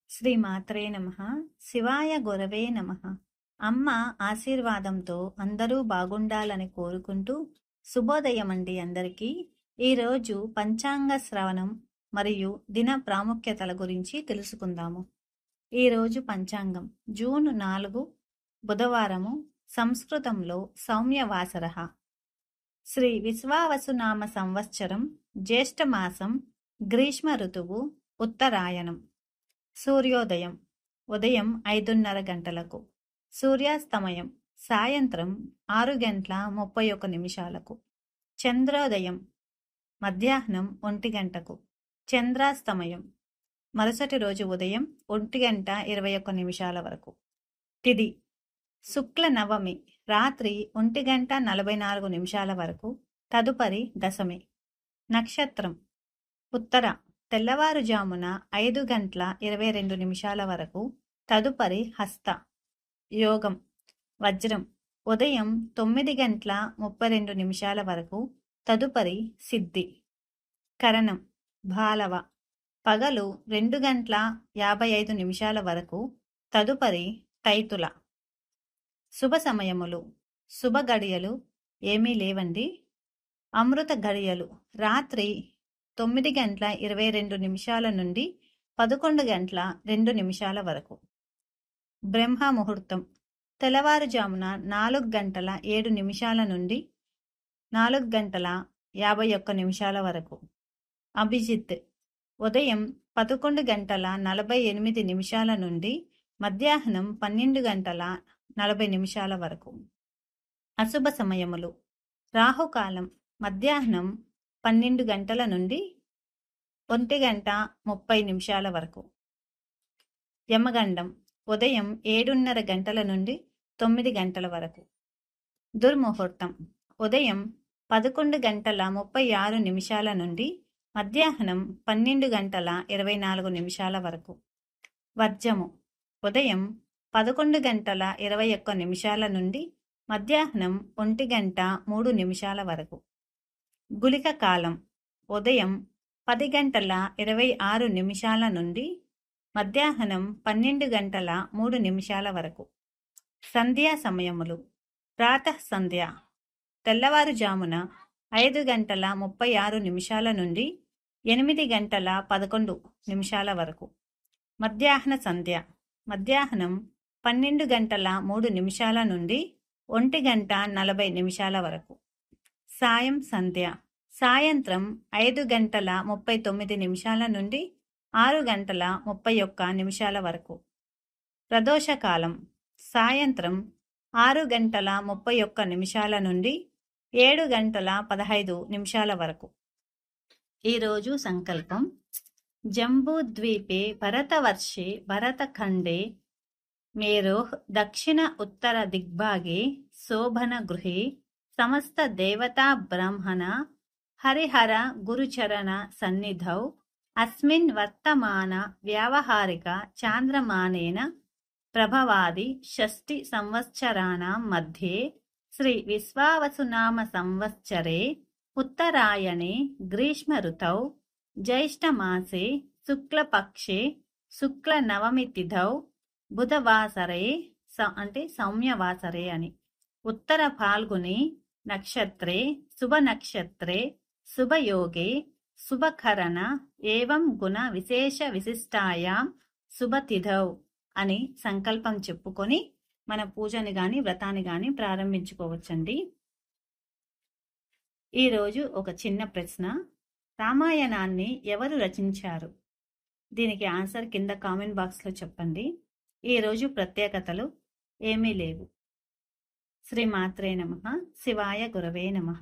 శ్రీ మాత్రే నమః. శివాయ గురవే నమః. అమ్మ ఆశీర్వాదంతో అందరూ బాగుండాలని కోరుకుంటూ శుభోదయం అండి అందరికీ. ఈరోజు పంచాంగ శ్రవణం మరియు దిన ప్రాముఖ్యతల గురించి తెలుసుకుందాము. ఈరోజు పంచాంగం జూన్ 4 బుధవారము. సంస్కృతంలో సౌమ్యవాసరః. శ్రీ విశ్వావసునామ సంవత్సరం జ్యేష్ఠమాసం గ్రీష్మ ఋతువు ఉత్తరాయణం. సూర్యోదయం ఉదయం 5:30 గంటలకు. సూర్యాస్తమయం సాయంత్రం 6:31. చంద్రోదయం మధ్యాహ్నం 1 గంటకు. చంద్రాస్తమయం మరుసటి రోజు ఉదయం 1:21 వరకు. తిథి శుక్ల నవమి రాత్రి 1:44 వరకు. తదుపరి దశమి. నక్షత్రం ఉత్తర తెల్లవారుజామున 5:22 వరకు. తదుపరి హస్త. యోగం వజ్రం ఉదయం 9:32 వరకు. తదుపరి సిద్ధి. కరణం బాలవ పగలు 2:55 వరకు. తదుపరి తైతుల. శుభ సమయములు శుభ గడియలు ఏమీ లేవండి. అమృత గడియలు రాత్రి 9:22 నుండి 11:02 వరకు. బ్రహ్మ ముహూర్తం తెల్లవారుజామున 4:07 నుండి 4:51 వరకు. అభిజిత్ ఉదయం 11:48 నుండి మధ్యాహ్నం 12:40 వరకు. అశుభ సమయములు రాహుకాలం మధ్యాహ్నం 12 గంటల నుండి 1:30 వరకు. యమగండం ఉదయం 7:30 నుండి 9 వరకు. దుర్ముహూర్తం ఉదయం 11:36 నుండి మధ్యాహ్నం 12:24 వరకు. వర్జము ఉదయం 11:21 నుండి మధ్యాహ్నం 1:03 వరకు. గుళిక కాలం ఉదయం 10:26 నుండి మధ్యాహ్నం 12:03 వరకు. సంధ్యా సమయములు ప్రాతః సంధ్య తెల్లవారుజామున 5:36 నుండి 8:11 వరకు. మధ్యాహ్న సంధ్య మధ్యాహ్నం 12:03 నుండి 1:40 వరకు. సాయం సంధ్య సాయంత్రం 5:39 నుండి 6:31 వరకు. ప్రదోషకాలం సాయంత్రం 6:31 నుండి 7:15 వరకు. ఈరోజు సంకల్పం జంబూద్వీపే భరతవర్షే భరతఖండే మేరోః దక్షిణ ఉత్తర దిగ్భాగే శోభన గృహే సమస్త దేవతా బ్రాహ్మణ హరిహర గురుచరణ సన్నిధౌ అస్మిన్ వర్తమాన వ్యావహారిక చాంద్రమానేన ప్రభవాది షష్ఠి సంవత్సరాణం మధ్యే శ్రీ విశ్వావసునామ సంవత్సరే ఉత్తరాయణే గ్రీష్మ ఋతౌ జ్యేష్ఠమాసే శుక్లపక్షే శుక్ల నవమి తిథౌ బుధవాసరే అంటే సౌమ్యవాసరే అని. ఉత్తర ఫాల్గుని నక్షత్రే శుభ నక్షత్రే శుభయోగే శుభకరణ ఏవం గుణ విశేష విశిష్టాయాం శుభతిథౌ అని సంకల్పం చెప్పుకొని మన పూజని గాని వ్రతాన్ని గాని ప్రారంభించుకోవచ్చండి. ఈరోజు ఒక చిన్న ప్రశ్న. రామాయణాన్ని ఎవరు రచించారు? దీనికి ఆన్సర్ కింద కామెంట్ బాక్స్లో చెప్పండి. ఈరోజు ప్రత్యేకతలు ఏమీ లేవు. శ్రీ మాత్రే నమః. శివాయ గురవే నమః.